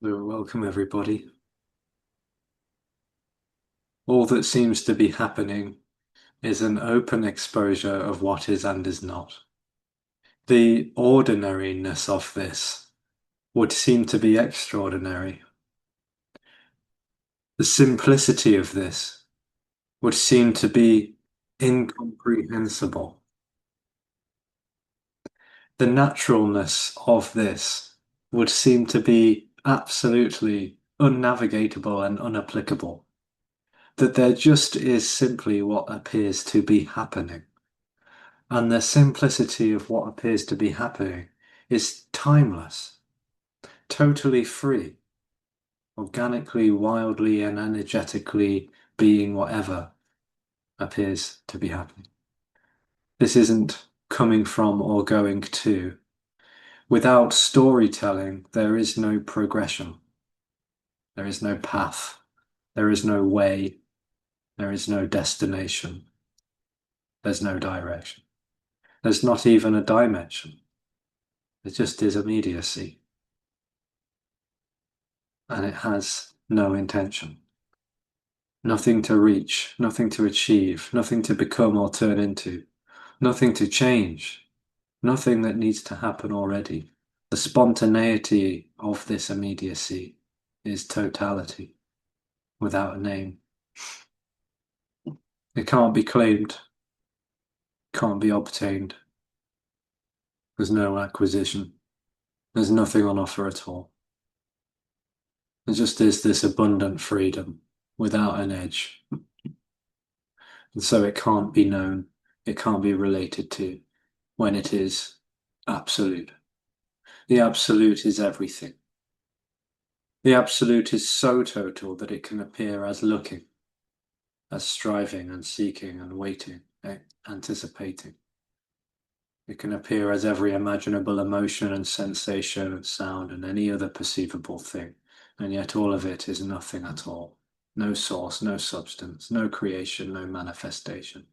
Welcome, everybody. All that seems to be happening is an open exposure of what is and is not. The ordinariness of this would seem to be extraordinary. The simplicity of this would seem to be incomprehensible. The naturalness of this would seem to be absolutely unnavigatable and unapplicable. That there just is simply what appears to be happening. And the simplicity of what appears to be happening is timeless, totally free, organically, wildly, and energetically being whatever appears to be happening. This isn't coming from or going to. Without storytelling, there is no progression. There is no path. There is no way. There is no destination. There's no direction. There's not even a dimension. It just is immediacy. And it has no intention. Nothing to reach, nothing to achieve, nothing to become or turn into, nothing to change, nothing that needs to happen already. The spontaneity of this immediacy is totality, without a name. It can't be claimed, can't be obtained. There's no acquisition. There's nothing on offer at all. There just is this abundant freedom without an edge. And so it can't be known, it can't be related to when it is absolute. The absolute is everything. The absolute is so total that it can appear as looking, as striving and seeking and waiting, anticipating. It can appear as every imaginable emotion and sensation and sound and any other perceivable thing, and yet all of it is nothing at all. No source, no substance, no creation, no manifestation.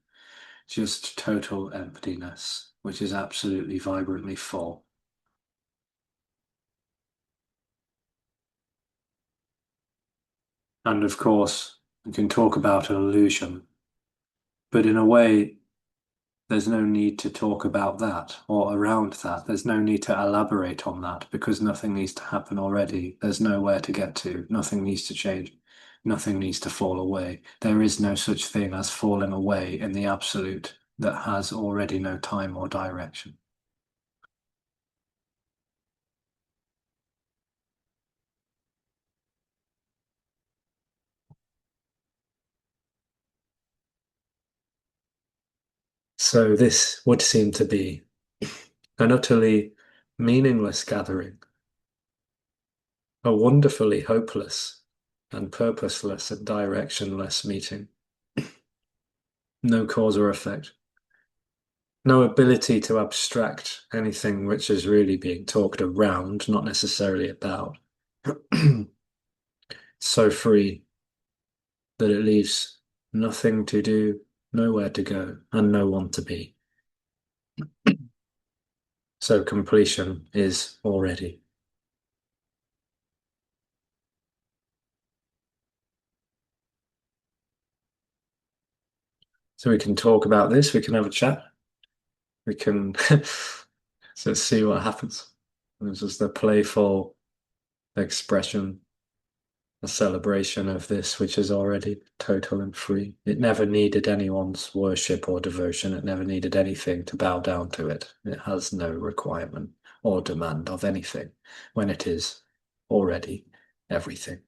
Just total emptiness, which is absolutely vibrantly full. And of course, we can talk about an illusion, but in a way, there's no need to talk about that or around that. There's no need to elaborate on that because nothing needs to happen already. There's nowhere to get to. Nothing needs to change. Nothing needs to fall away. There is no such thing as falling away in the absolute that has already no time or direction. So this would seem to be an utterly meaningless gathering, a wonderfully hopeless and purposeless and directionless meeting. No cause or effect. No ability to abstract anything which is really being talked around, not necessarily about. So free that it leaves nothing to do, nowhere to go, and no one to be. So completion is already. So we can talk about this, we can have a chat, we can so see what happens. It's just a playful expression, a celebration of this, which is already total and free. It never needed anyone's worship or devotion. It never needed anything to bow down to it. It has no requirement or demand of anything when it is already everything.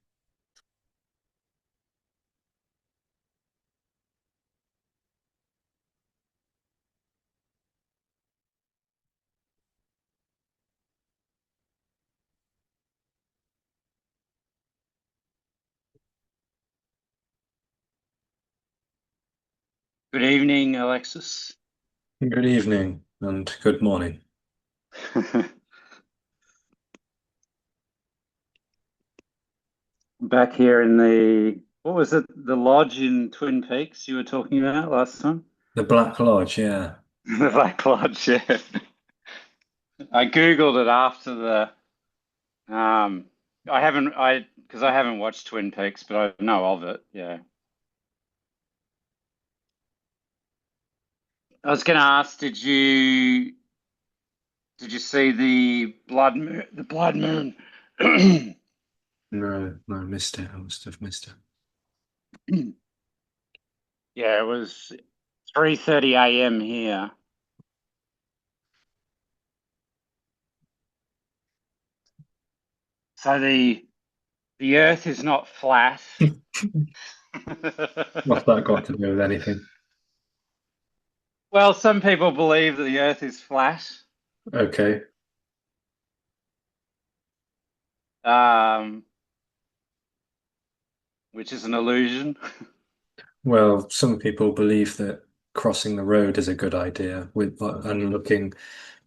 Good evening, Alexis. Good evening and good morning. Back here in the What was it? The lodge in Twin Peaks you were talking about last time? The Black Lodge, yeah. The Black Lodge, yeah. I Googled it after um because I haven't watched Twin Peaks, but I know of it, yeah. I was gonna ask, did you see the blood moon? No, no, missed it. I must have missed it. Yeah, it was 3:30 a.m. here. So the Earth is not flat. What's that got to do with anything? Well, some people believe that the Earth is flat, Okay. um, which is an illusion. Well, some people believe that crossing the road is a good idea with and looking,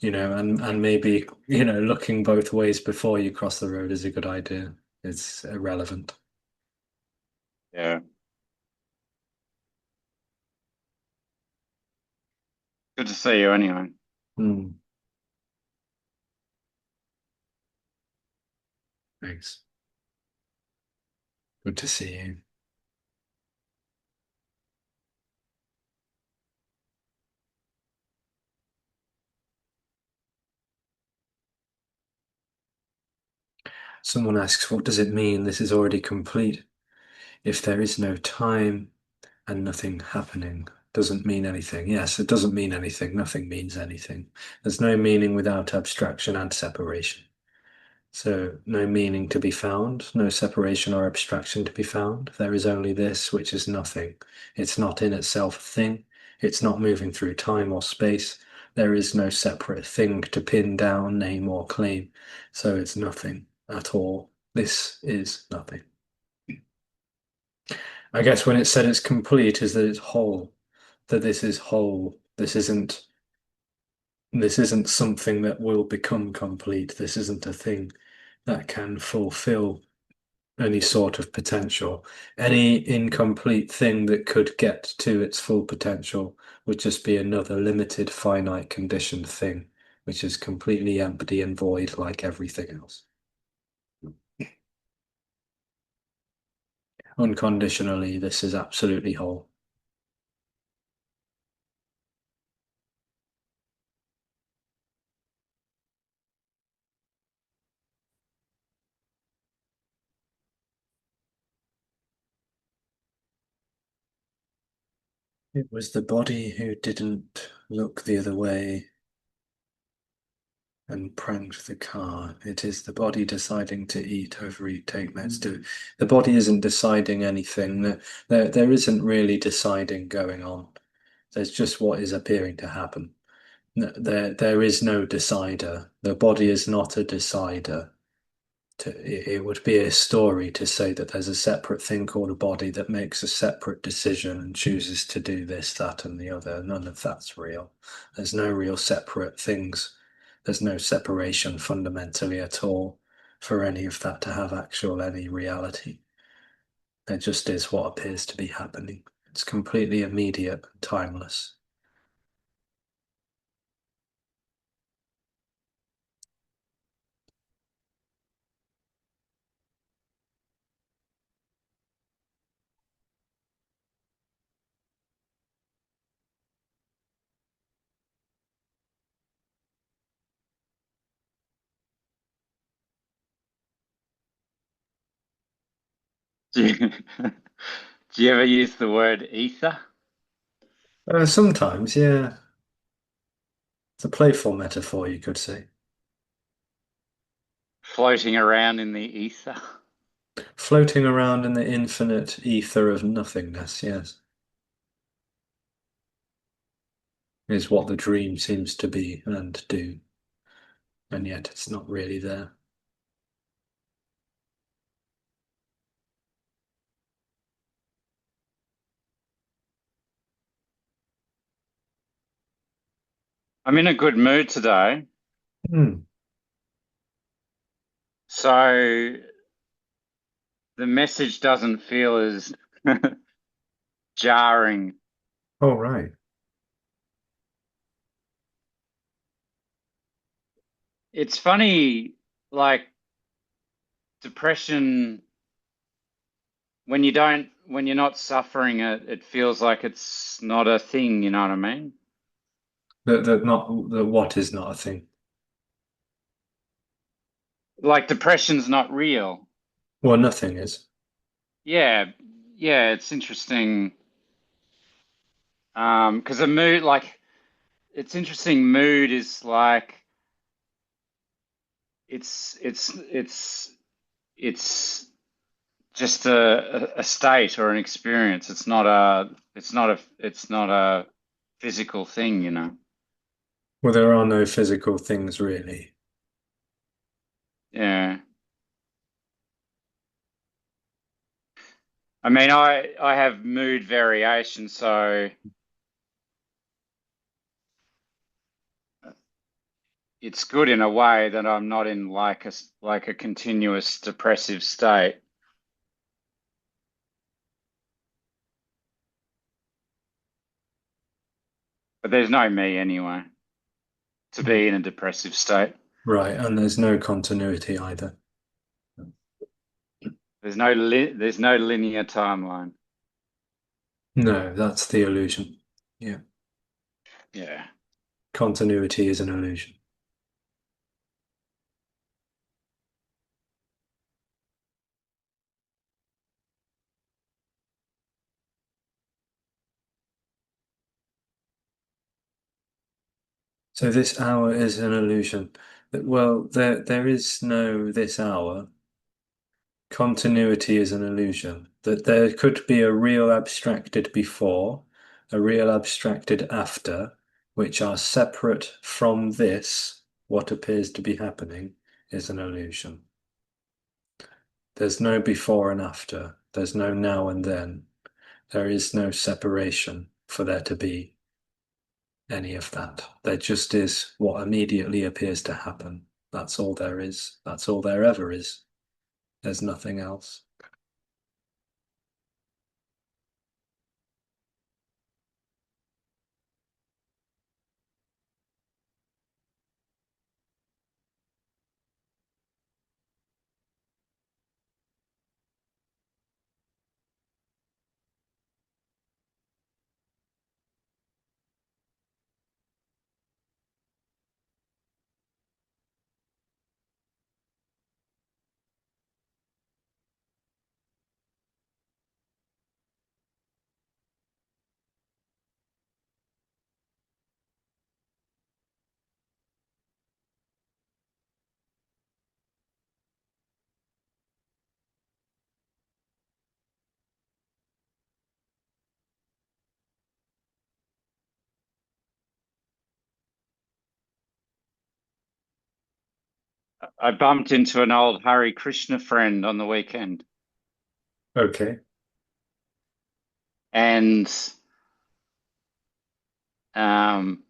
and maybe, looking both ways before you cross the road is a good idea. It's irrelevant. Yeah, good to see you anyway. Hmm. Thanks. Good to see you. Someone asks, what does it mean? This is already complete. If there is no time and nothing happening, doesn't mean anything. Yes, it doesn't mean anything. Nothing means anything. There's no meaning without abstraction and separation. So, no meaning to be found, no separation or abstraction to be found. There is only this, which is nothing. It's not in itself a thing. It's not moving through time or space. There is no separate thing to pin down, name, or claim. So, it's nothing at all. This is nothing. I guess when it said it's complete, is that it's whole, that this is whole. This isn't something that will become complete. This isn't a thing that can fulfill any sort of potential. Any incomplete thing that could get to its full potential would just be another limited, finite, conditioned thing, which is completely empty and void like everything else. Unconditionally, this is absolutely whole. It was the body who didn't look the other way and pranked the car. It is the body deciding to eat, overeat, take meds. The body isn't deciding anything. There isn't really deciding going on. There's just what is appearing to happen. There is no decider. The body is not a decider. It would be a story to say that there's a separate thing called a body that makes a separate decision and chooses to do this, that, and the other. None of that's real. There's no real separate things. There's no separation fundamentally at all for any of that to have any reality. There just is what appears to be happening. It's completely immediate and timeless. Do you, do you ever use the word ether? Sometimes, yeah. It's a playful metaphor, you could say. Floating around in the ether? Floating around in the infinite ether of nothingness, yes, is what the dream seems to be and do, and yet it's not really there. I'm in a good mood today. Hmm. So the message doesn't feel as Jarring. Oh, right. It's funny, like depression, when you're not suffering it, it feels like it's not a thing, you know what I mean? That what is not a thing. Like depression's not real. Well, nothing is. Yeah, yeah, it's interesting. Because a mood, like, it's interesting. Mood is like it's it's just a state or an experience. It's not a physical thing, you know. Well, there are no physical things really. Yeah. I mean, I have mood variation, so it's good in a way that I'm not in like a continuous depressive state. But there's no me anyway to Mm. be in a depressive state. Right, and there's no continuity either. There's no linear timeline. No, that's the illusion. Yeah. Yeah. Continuity is an illusion. So this hour is an illusion. Well, there is no this hour. Continuity is an illusion. That there could be a real abstracted before, a real abstracted after, which are separate from this, what appears to be happening, is an illusion. There's no before and after. There's no now and then. There is no separation for there to be any of that. There just is what immediately appears to happen. That's all there is. That's all there ever is. There's nothing else. I bumped into an old Hare Krishna friend on the weekend, Okay. and um,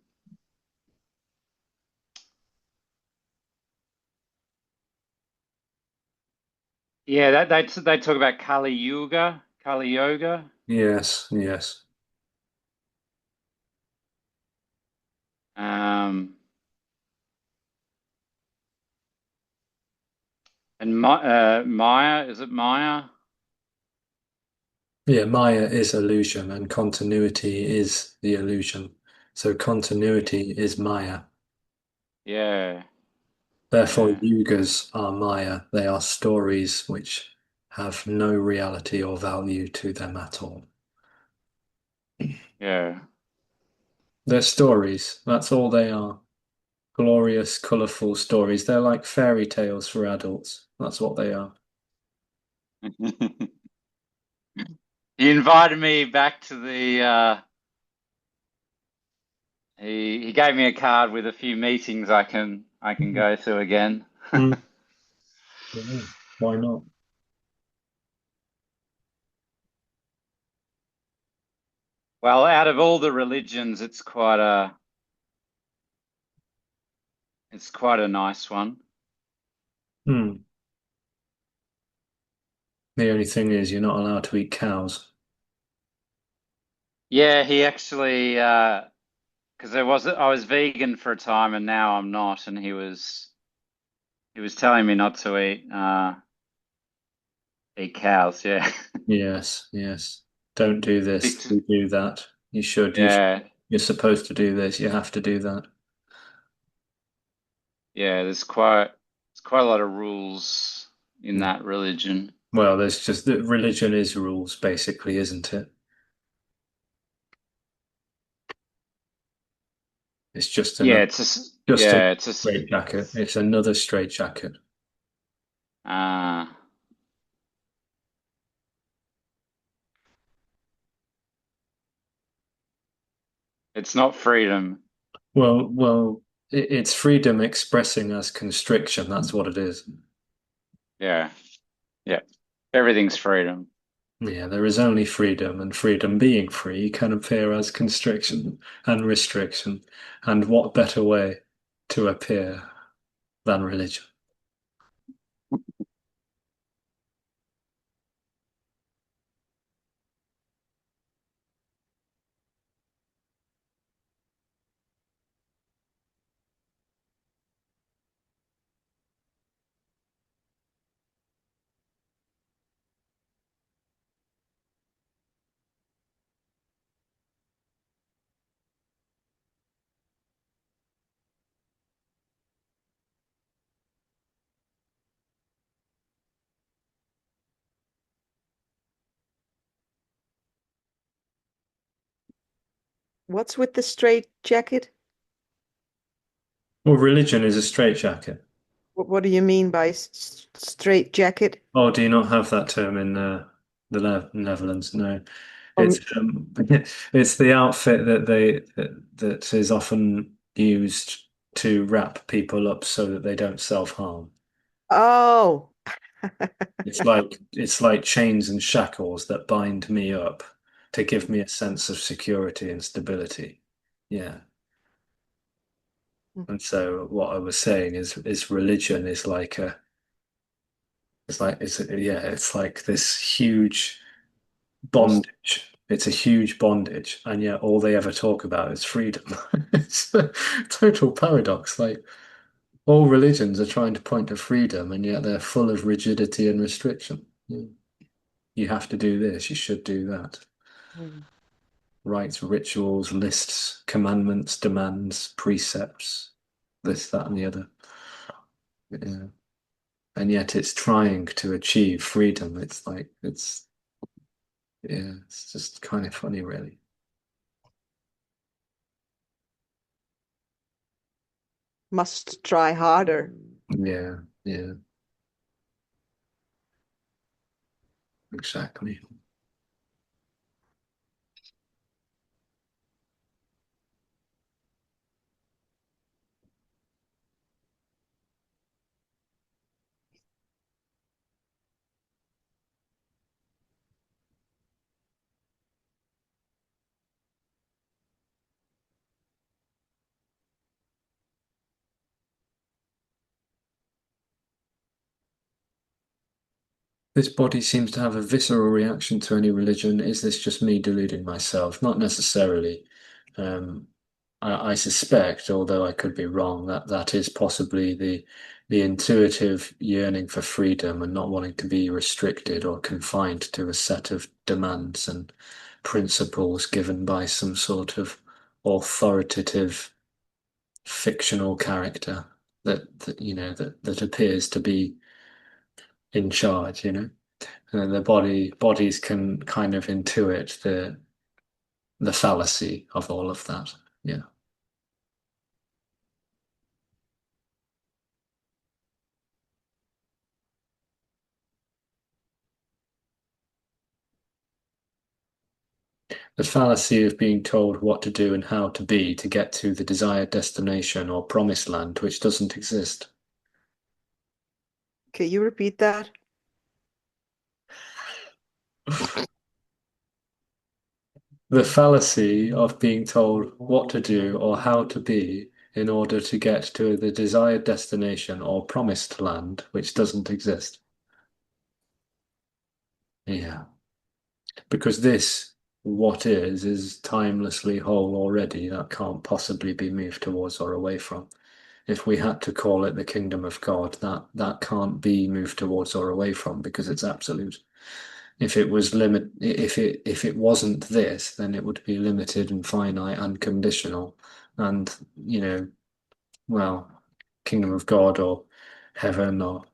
yeah, they talk about Kali Yoga, Yes, yes. um, and Maya. Is it Maya? Yeah, Maya is illusion and continuity is the illusion. So continuity is Maya. Yeah, Therefore, yeah, yugas are Maya. They are stories which have no reality or value to them at all. yeah. They're stories. That's all they are. Glorious, colourful stories. They're like fairy tales for adults. That's what they are. He invited me back to the he gave me a card with a few meetings I can Mm. go to again. Mm. Yeah. Why not? Well, out of all the religions, it's quite a nice one. Hmm. The only thing is, you're not allowed to eat cows. Yeah, he actually because I was vegan for a time and now I'm not, and he was telling me not to eat cows. Yeah, Yes, yes. Don't do this. Bec- You do that. You should. You should. yeah, You're supposed to do this. You have to do that. yeah. There's quite a lot of rules in Yeah. that religion. Well, there's just that religion is rules, basically, isn't it? It's Yeah, it's just a yeah, it's straitjacket. It's another straitjacket. uh, it's not freedom. Well, it's freedom expressing as constriction. That's what it is. Yeah, yeah. Everything's freedom. Yeah, there is only freedom, and freedom being free can appear as constriction and restriction. And what better way to appear than religion? What's with the straight jacket? Well, religion is a straitjacket. What do you mean by straight jacket? Oh, do you not have that term in the Netherlands? No, it's Um, it's the outfit that is often used to wrap people up so that they don't self-harm. oh, It's like chains and shackles that bind me up to give me a sense of security and stability. Yeah. And so what I was saying is religion is like a it's like it's yeah, it's like this huge Const- bondage. It's a huge bondage, and yet all they ever talk about is freedom. It's a total paradox. Like all religions are trying to point to freedom, and yet they're full of rigidity and restriction. Yeah. You have to do this, you should do that. Mm. Rites, rituals, lists, commandments, demands, precepts, this, that, and the other. Yeah. And yet it's trying to achieve freedom. It's like yeah, it's just kind of funny, really. Must try harder. Yeah, yeah, exactly. This body seems to have a visceral reaction to any religion. Is this just me deluding myself? Not necessarily. Um, I suspect, although I could be wrong, that that is possibly the intuitive yearning for freedom and not wanting to be restricted or confined to a set of demands and principles given by some sort of authoritative fictional character that that appears to be in charge, And the bodies can kind of intuit the fallacy of all of that. Yeah. The fallacy of being told what to do and how to be to get to the desired destination or promised land, which doesn't exist. Can you repeat that? The fallacy of being told what to do or how to be in order to get to the desired destination or promised land, which doesn't exist. Yeah. Because this what is timelessly whole already. That can't possibly be moved towards or away from. If we had to call it the kingdom of God, that can't be moved towards or away from because it's absolute. If it was if it wasn't this, then it would be limited and finite and conditional. And, well, kingdom of God or heaven or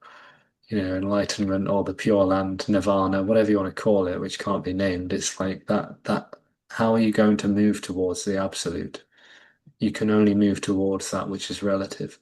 enlightenment or the Pure Land, nirvana, whatever you want to call it, which can't be named. It's like that how are you going to move towards the absolute? You can only move towards that which is relative.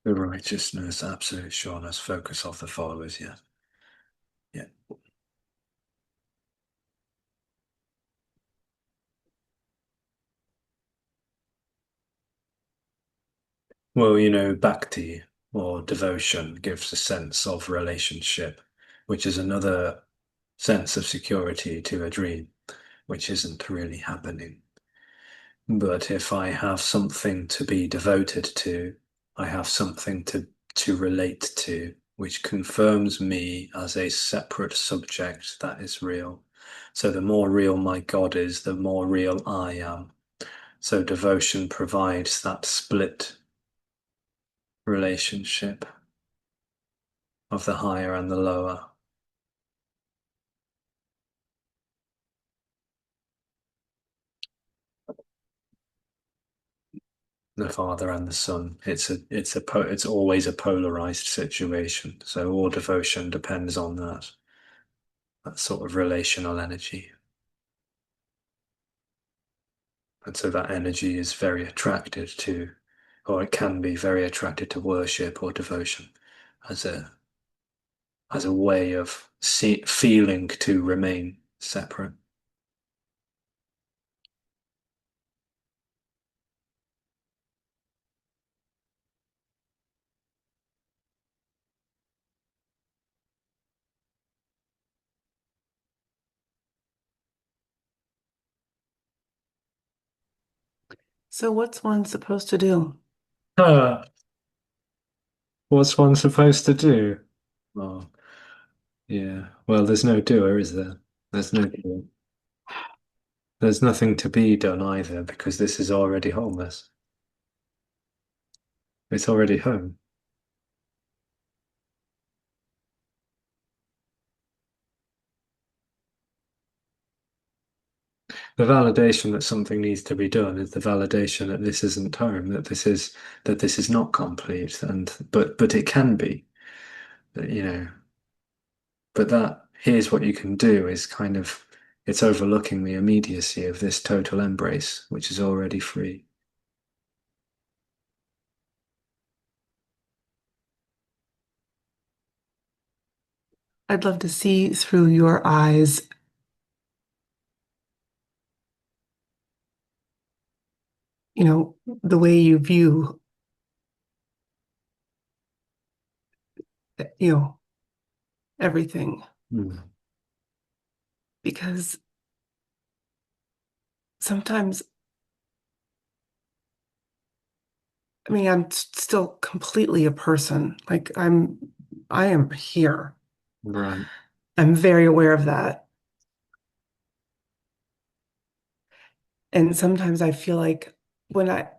The righteousness, absolute sureness, focus of the followers, yeah. Yeah. Well, bhakti or devotion gives a sense of relationship, which is another sense of security to a dream, which isn't really happening. But if I have something to be devoted to, I have something to relate to, which confirms me as a separate subject that is real. So the more real my God is, the more real I am. So devotion provides that split relationship of the higher and the lower. The father and the son. It's always a polarized situation. So all devotion depends on that sort of relational energy. And so that energy is very attracted to, or it can be very attracted to worship or devotion as a way of feeling to remain separate. So what's one supposed to do? What's one supposed to do? Oh, yeah. Well, there's no doer, is there? There's no doer. There's nothing to be done either because this is already wholeness. It's already home. The validation that something needs to be done is the validation that this isn't home, that this is not complete, and but it can be, you know. But that here's what you can do is kind of it's overlooking the immediacy of this total embrace, which is already free. I'd love to see through your eyes, the way you view, you know, everything. Mm. Because sometimes, I'm still completely a person. Like I am here. Right. I'm very aware of that. And sometimes I feel like when I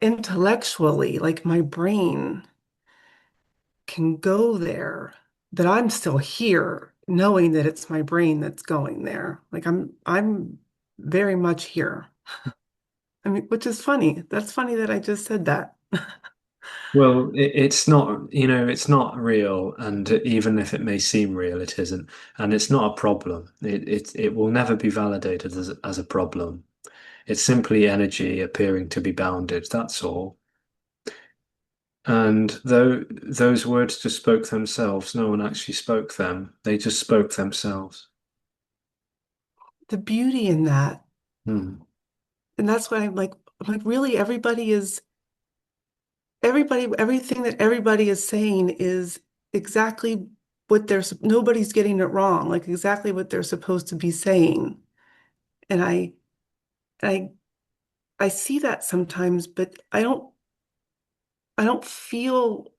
intellectually, like my brain can go there, that I'm still here, knowing that it's my brain that's going there. Like I'm very much here. I mean, which is funny. That's funny that I just said that. Well, it's not, it's not real, and even if it may seem real, it isn't, and it's not a problem. It will never be validated as a problem. It's simply energy appearing to be bounded. That's all. And though those words just spoke themselves, no one actually spoke them. They just spoke themselves. The beauty in that. Hmm. And that's why I'm like, really, everything that everybody is saying is exactly what nobody's getting it wrong, like exactly what they're supposed to be saying. And I, I see that sometimes, but I don't feel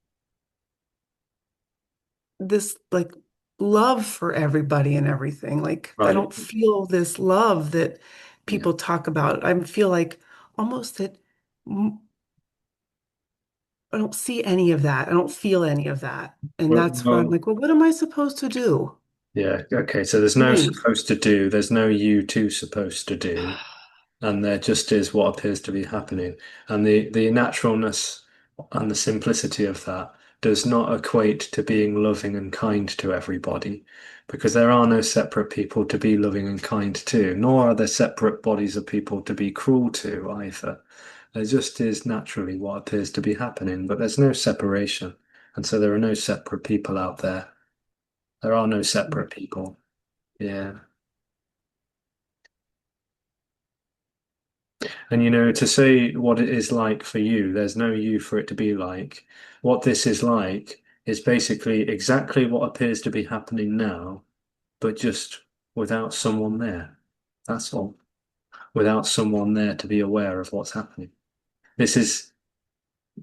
this like love for everybody and everything. Like I Right. don't feel this love that Yeah. people talk about. I feel like almost that mm, I don't see any of that. I don't feel any of that. And that's where I'm Well, like, well, what am I supposed to do? yeah. Okay. So there's no Me. supposed to do. There's no you two supposed to do. And there just is what appears to be happening. And the naturalness and the simplicity of that does not equate to being loving and kind to everybody, because there are no separate people to be loving and kind to, nor are there separate bodies of people to be cruel to either. There just is naturally what appears to be happening, but there's no separation. And so there are no separate people out there. There are no separate people. Yeah. And to say what it is like for you, there's no you for it to be like. What this is like is basically exactly what appears to be happening now, but just without someone there. That's all. Without someone there to be aware of what's happening. This is,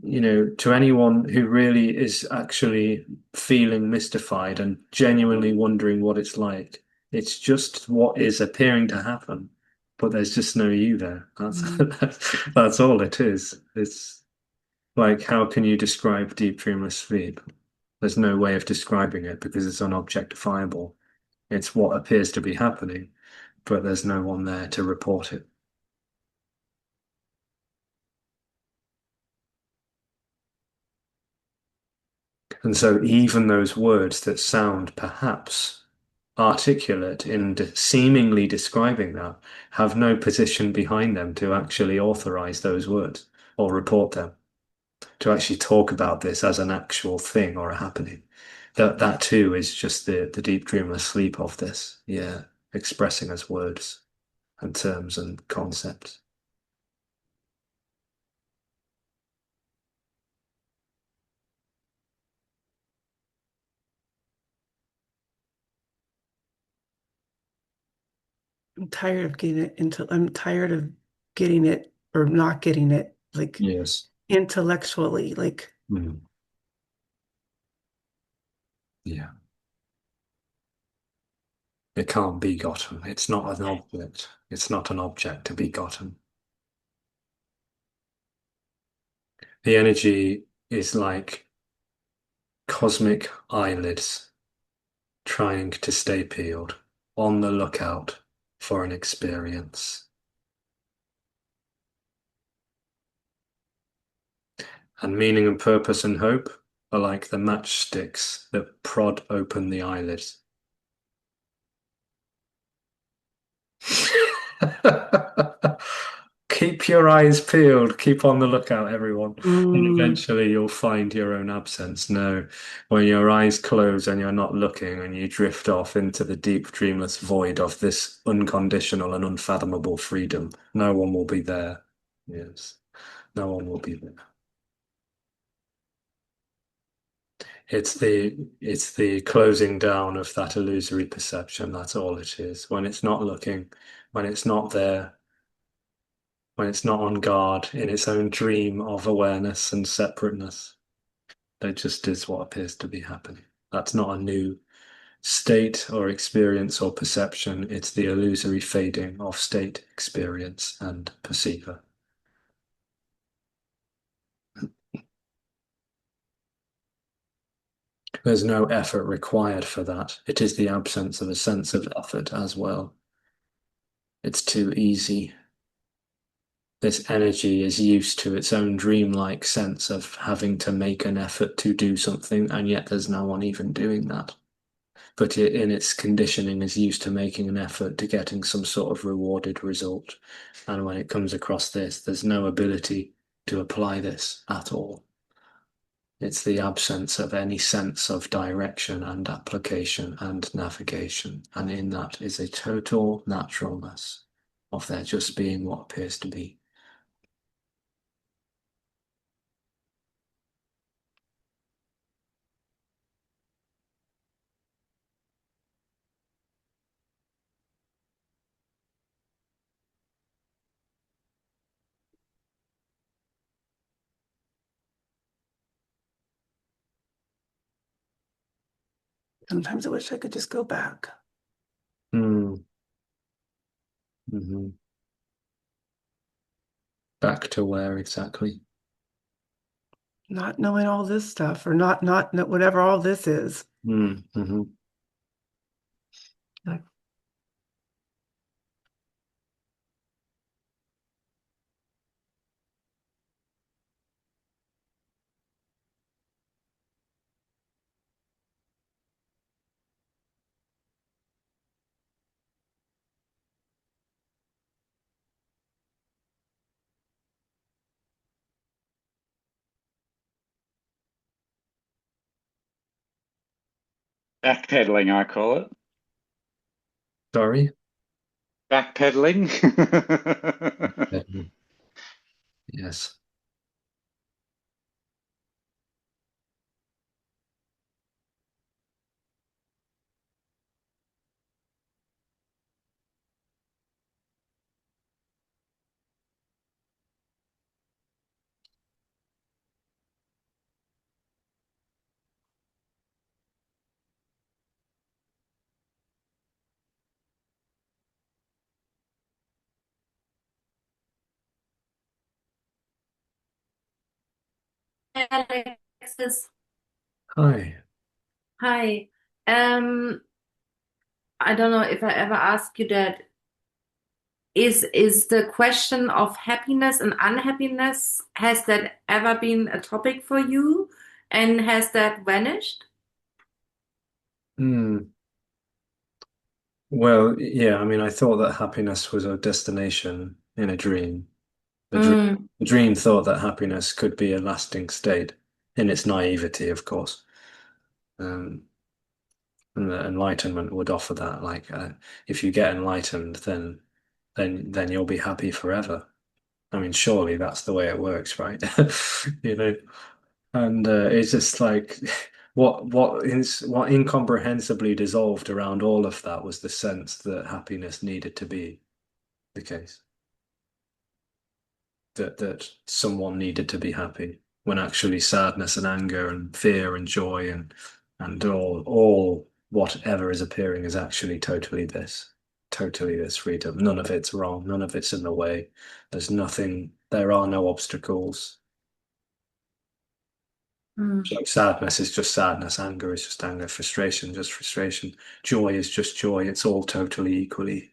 to anyone who really is actually feeling mystified and genuinely wondering what it's like, it's just what is appearing to happen, but there's just no you there. That's Mm. that's all it is. It's like, how can you describe deep dreamless sleep? There's no way of describing it because it's unobjectifiable. It's what appears to be happening, but there's no one there to report it. And so even those words that sound perhaps articulate in seemingly describing that have no position behind them to actually authorize those words or report them, to actually talk about this as an actual thing or a happening. That too is just the deep dreamless sleep of this. Yeah, expressing as words and terms and concepts. I'm tired of getting it or not getting it like Yes. intellectually. Like Mm. Yeah. It can't be gotten. It's not an object. It's not an object to be gotten. The energy is like cosmic eyelids trying to stay peeled, on the lookout for an experience. And meaning and purpose and hope are like the matchsticks that prod open the eyelids. Keep your eyes peeled. Keep on the lookout, everyone. And mm, eventually you'll find your own absence. No, when your eyes close and you're not looking and you drift off into the deep, dreamless void of this unconditional and unfathomable freedom, no one will be there. Yes, no one will be there. It's the closing down of that illusory perception. That's all it is. When it's not looking, when it's not there, when it's not on guard in its own dream of awareness and separateness, there just is what appears to be happening. That's not a new state or experience or perception. It's the illusory fading of state, experience, and perceiver. There's no effort required for that. It is the absence of a sense of effort as well. It's too easy. This energy is used to its own dreamlike sense of having to make an effort to do something, and yet there's no one even doing that. But it, in its conditioning, is used to making an effort to getting some sort of rewarded result. And when it comes across this, there's no ability to apply this at all. It's the absence of any sense of direction and application and navigation. And in that is a total naturalness of there just being what appears to be. Sometimes I wish I could just go back. Mm. Mm-hmm. Back to where exactly? Not knowing all this stuff, or not whatever all this is. Mm-hmm. Like, Backpedaling, I call it. Sorry? Backpedaling. Yes. Alexis, Hi. hi. Um, I don't know if I ever asked you that. Is the question of happiness and unhappiness, has that ever been a topic for you? And has that vanished? Hmm. Well, yeah, I mean, I thought that happiness was a destination in a dream. Mm, The dream thought that happiness could be a lasting state in its naivety, of course. Um, and the enlightenment would offer that, like, if you get enlightened, then you'll be happy forever. I mean, surely that's the way it works, right? You know, and it's just like what incomprehensibly dissolved around all of that was the sense that happiness needed to be the case. That someone needed to be happy when actually sadness and anger and fear and joy and all whatever is appearing is actually totally this freedom. None of it's wrong, none of it's in the way. There's nothing, there are no obstacles. mm, So sadness is just sadness, anger is just anger, frustration just frustration, joy is just joy. It's all totally equally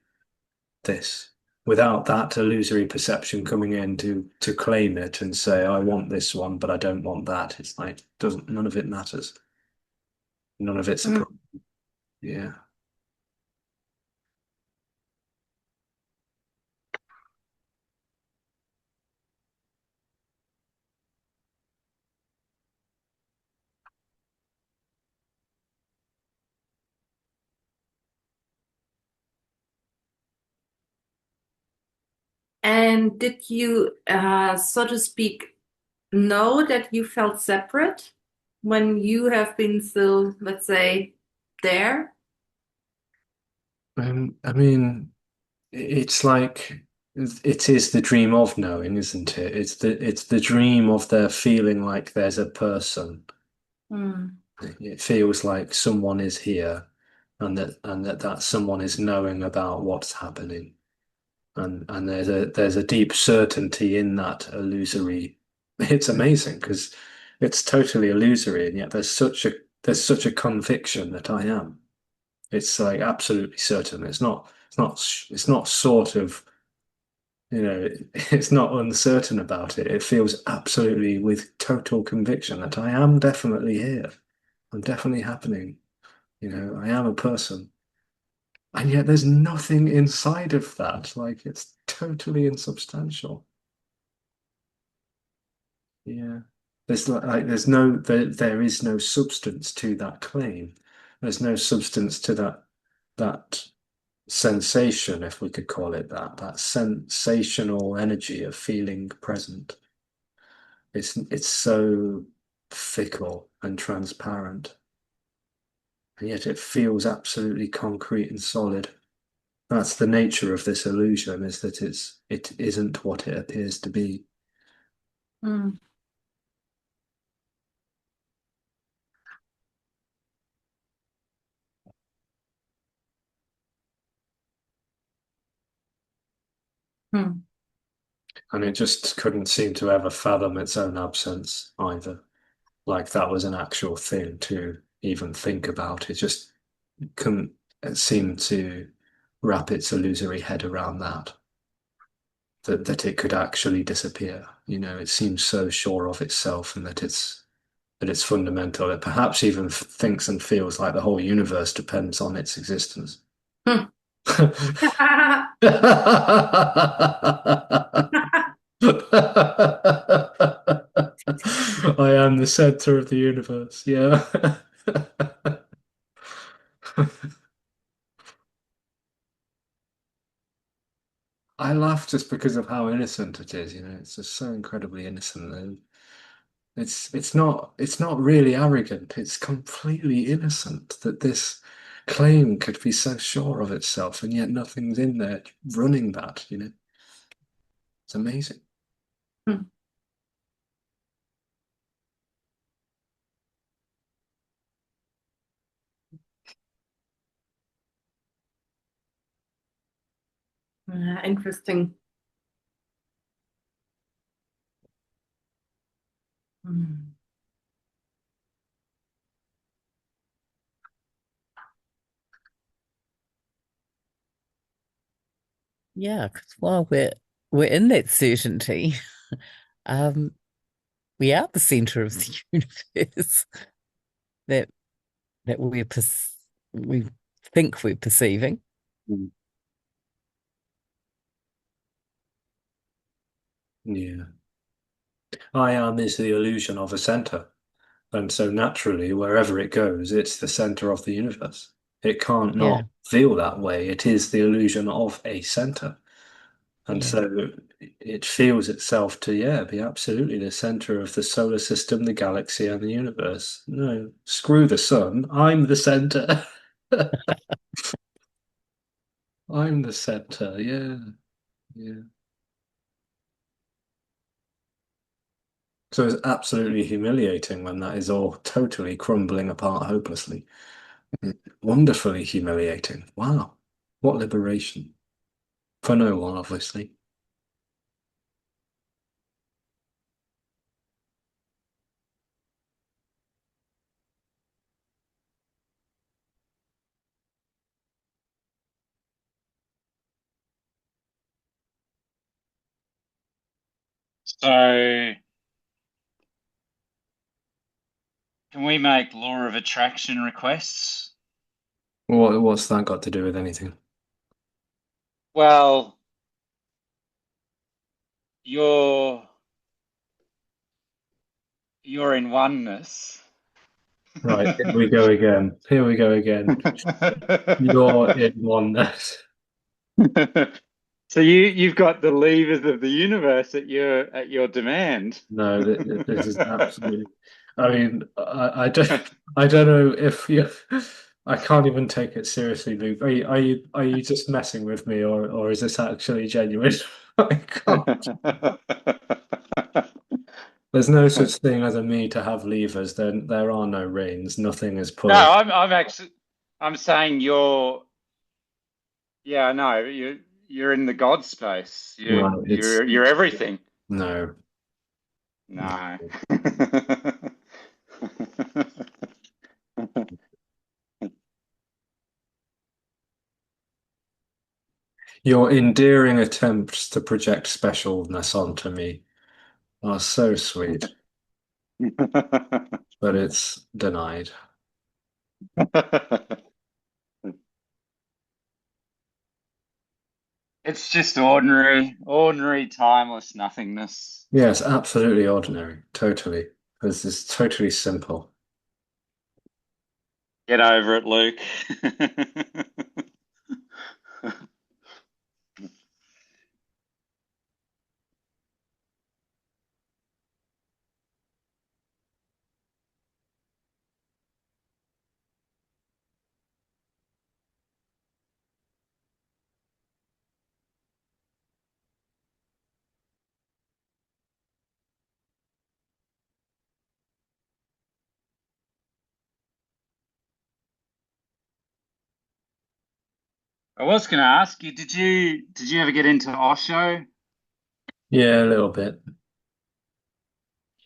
this. Without that illusory perception coming in to claim it and say, I want this one, but I don't want that. It's like doesn't none of it matters. None of it's a mm. problem. Yeah. And did you, so to speak, know that you felt separate when you have been still, let's say, there? I mean, it's like it is the dream of knowing, isn't it? It's the dream of there feeling like there's a person. Mm, It feels like someone is here and that someone is knowing about what's happening, and there's a deep certainty in that illusory. It's amazing because it's totally illusory, and yet there's such a conviction that I am. It's like absolutely certain. It's not sort of, it's not uncertain about it. It feels absolutely with total conviction that I am definitely here. I'm definitely happening. I am a person. And yet there's nothing inside of that. Like it's totally insubstantial. Yeah. There is no substance to that claim. There's no substance to that sensation, if we could call it that sensational energy of feeling present. It's so fickle and transparent, and yet it feels absolutely concrete and solid. That's the nature of this illusion, is that it isn't what it appears to be. Hmm. Hmm. And it just couldn't seem to ever fathom its own absence either. Like that was an actual thing to even think about. It just couldn't seem to wrap its illusory head around that it could actually disappear. It seems so sure of itself, and that it's fundamental. It perhaps even thinks and feels like the whole universe depends on its existence. Hmm. I am the center of the universe. Yeah. I laugh just because of how innocent it is. It's just so incredibly innocent, and it's not really arrogant. It's completely innocent that this claim could be so sure of itself, and yet nothing's in there running that. It's amazing. Hmm. Interesting. Hmm. Yeah, because while we're in that certainty, um, we are the center of the universe that that we think we're perceiving. Mm. Yeah. I am is the illusion of a center. And so naturally, wherever it goes, it's the center of the universe. It can't Yeah, not feel that way. It is the illusion of a center. And yeah. so it feels itself to, yeah, be absolutely the center of the solar system, the galaxy, and the universe. No, screw the sun. I'm the center. I'm the center. Yeah, yeah. So it's absolutely humiliating when that is all totally crumbling apart hopelessly. Wonderfully humiliating. Wow. What liberation. For no one, obviously. So, can we make law of attraction requests? What's that got to do with anything? Well, you're you're in oneness. Right, here we go again. Here we go again. You're in oneness. So you've got the levers of the universe at your demand. No, this is absolutely. I mean, I don't know if you. I can't even take it seriously, Luke. Are you just messing with me, or is this actually genuine? I can't. There's no No, such thing as a me to have levers. There are no reins. Nothing is pulling. I'm actually I'm saying yeah, I know. You're in the God space. Well, You're everything. no. No. Your endearing attempts to project specialness onto me are so sweet, but it's denied. It's just ordinary, timeless nothingness. Yes, absolutely ordinary. Totally. This is totally simple. Get over it, Luke. I was going to ask you, did you ever get into Osho? Yeah, a little bit.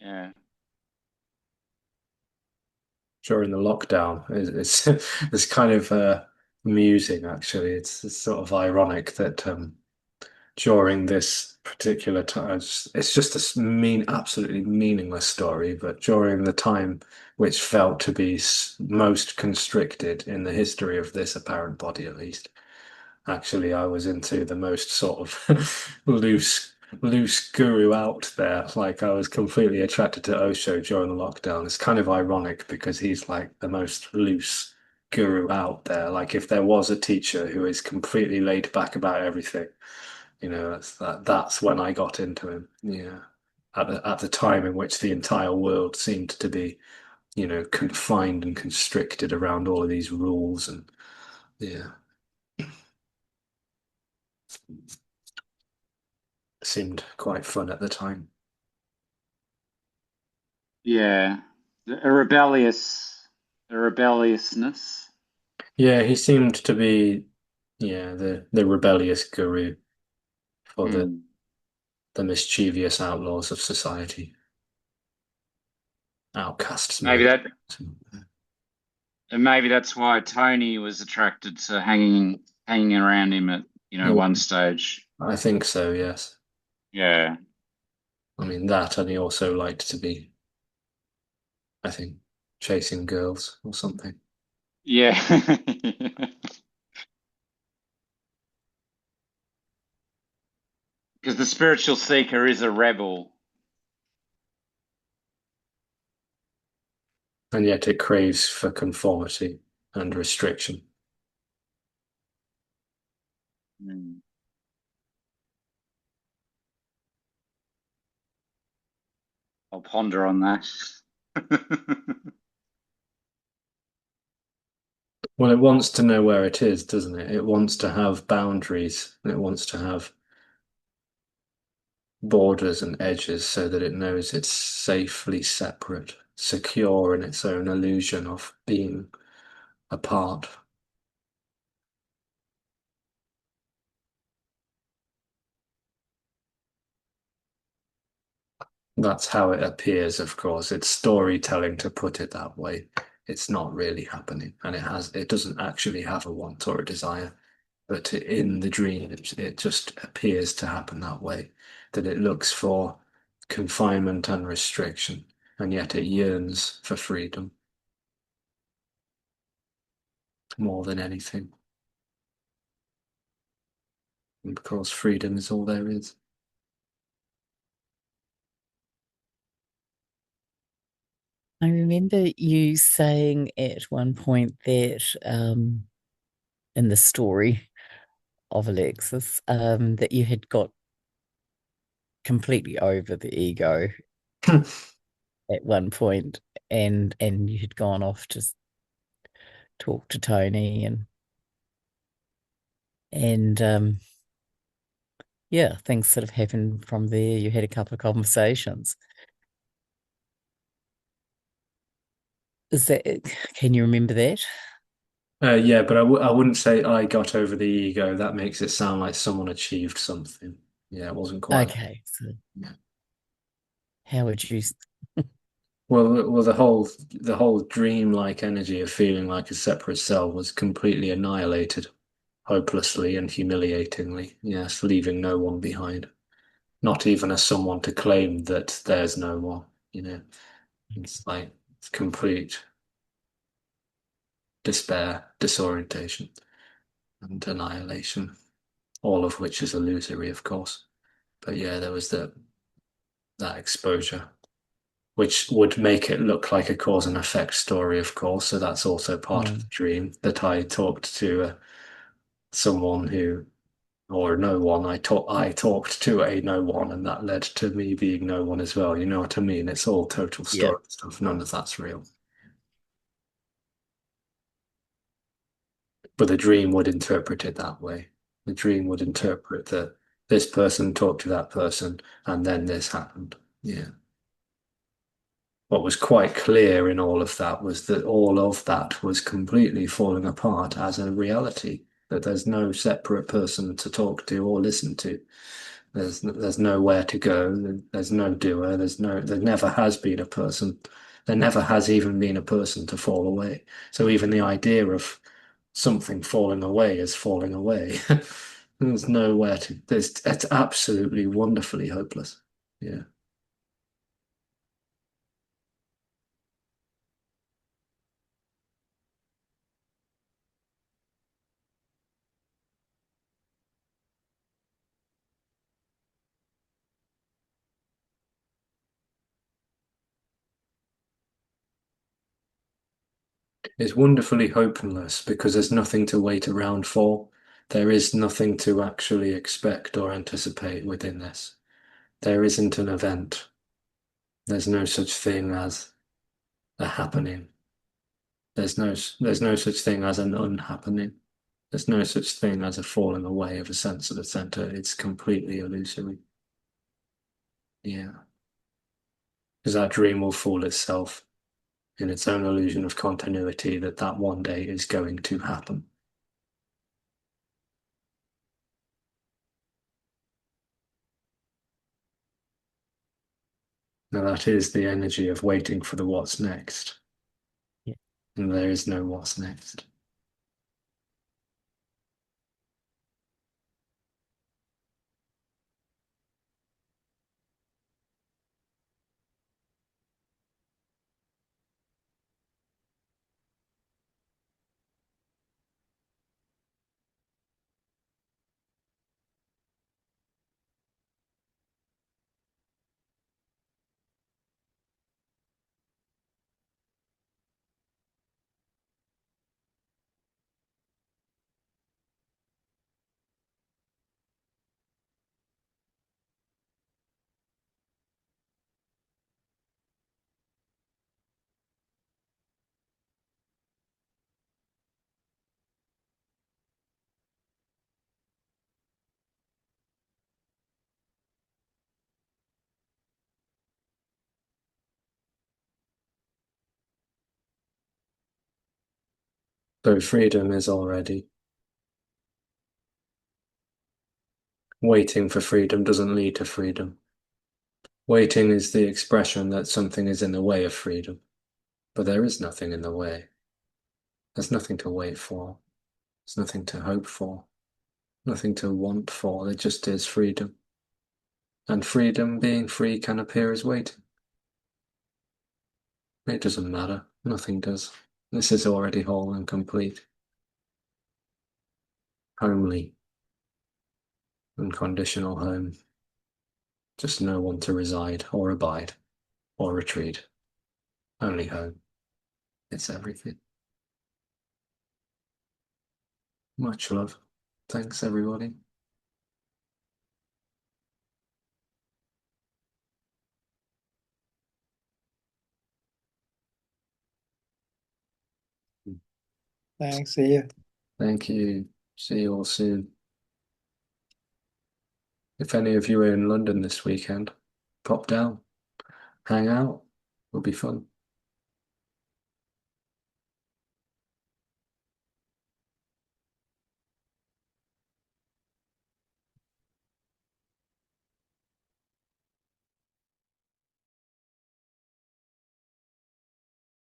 Yeah. During the lockdown. It's kind of amusing, actually. It's sort of ironic that during this particular time, it's just absolutely meaningless story, but during the time which felt to be most constricted in the history of this apparent body, at least, actually, I was into the most sort of loose guru out there. Like I was completely attracted to Osho during the lockdown. It's kind of ironic because he's like the most loose guru out there. Like if there was a teacher who is completely laid back about everything, that's when I got into him. Yeah. At the time in which the entire world seemed to be, confined and constricted around all of these rules and yeah. Seemed quite fun at the time. Yeah. A rebelliousness. Yeah, he seemed to be, yeah, the rebellious guru for the Hmm. the mischievous outlaws of society, outcasts Maybe maybe. that, and maybe that's why Tony was attracted to hanging around him at, Yeah, one stage. I think so. Yes, Yeah. I mean that, and he also liked to be, I think, chasing girls or something. Yeah. Because the spiritual seeker is a rebel. And yet it craves for conformity and restriction. Hmm. I'll ponder on that. Well, it wants to know where it is, doesn't it? It wants to have boundaries. It wants to have borders and edges so that it knows it's safely separate, secure in its own illusion of being apart. That's how it appears, of course. It's storytelling to put it that way. It's not really happening, and it doesn't actually have a want or a desire. But in the dream, it just appears to happen that way, that it looks for confinement and restriction, and yet it yearns for freedom more than anything. And because freedom is all there is. I remember you saying at one point that in the story of Alexis, that you had got completely over the ego at one point and you had gone off to talk to Tony and yeah, things sort of happened from there. You had a couple of conversations. Is that, can you remember that? Yeah, but I wouldn't say I got over the ego. That makes it sound like someone achieved something. Yeah, it wasn't quite. Okay, so Yeah. how would you? Well, the whole dream-like energy of feeling like a separate cell was completely annihilated, hopelessly and humiliatingly. Yes, leaving no one behind. Not even as someone to claim that there's no one. You know, it's like it's complete despair, disorientation, and annihilation. All of which is illusory, of course. But yeah, there was that exposure, which would make it look like a cause and effect story, of course. So that's also part of the dream that I talked to someone who, or no one. I talked to a no one, and that led to me being no one as well. You know what I mean? It's all total Yeah. story stuff. None of that's real. But the dream would interpret it that way. The dream would interpret that this person talked to that person, and then this happened. Yeah. What was quite clear in all of that was that all of that was completely falling apart as a reality, that there's no separate person to talk to or listen to. There's nowhere to go. There's no doer. There never has been a person. There never has even been a person to fall away. So even the idea of something falling away is falling away. There's nowhere to. It's absolutely wonderfully hopeless. Yeah. It's wonderfully hopeless because there's nothing to wait around for. There is nothing to actually expect or anticipate within this. There isn't an event. There's no such thing as a happening. There's no such thing as an unhappening. There's no such thing as a falling away of a sense of the center. It's completely illusory. Yeah. Because that dream will fool itself in its own illusion of continuity that one day is going to happen. Now that is the energy of waiting for the what's next. Yeah. And there is no what's next. So freedom is already. Waiting for freedom doesn't lead to freedom. Waiting is the expression that something is in the way of freedom. But there is nothing in the way. There's nothing to wait for. There's nothing to hope for. Nothing to want for. There just is freedom. And freedom, being free, can appear as waiting. It doesn't matter. Nothing does. This is already whole and complete. Homely. Unconditional home. Just no one to reside or abide or retreat. Only home. It's everything. Much love. Thanks, everybody. Thanks. See you. Thank you. See you all soon. If any of you are in London this weekend, pop down, hang out. It'll be fun.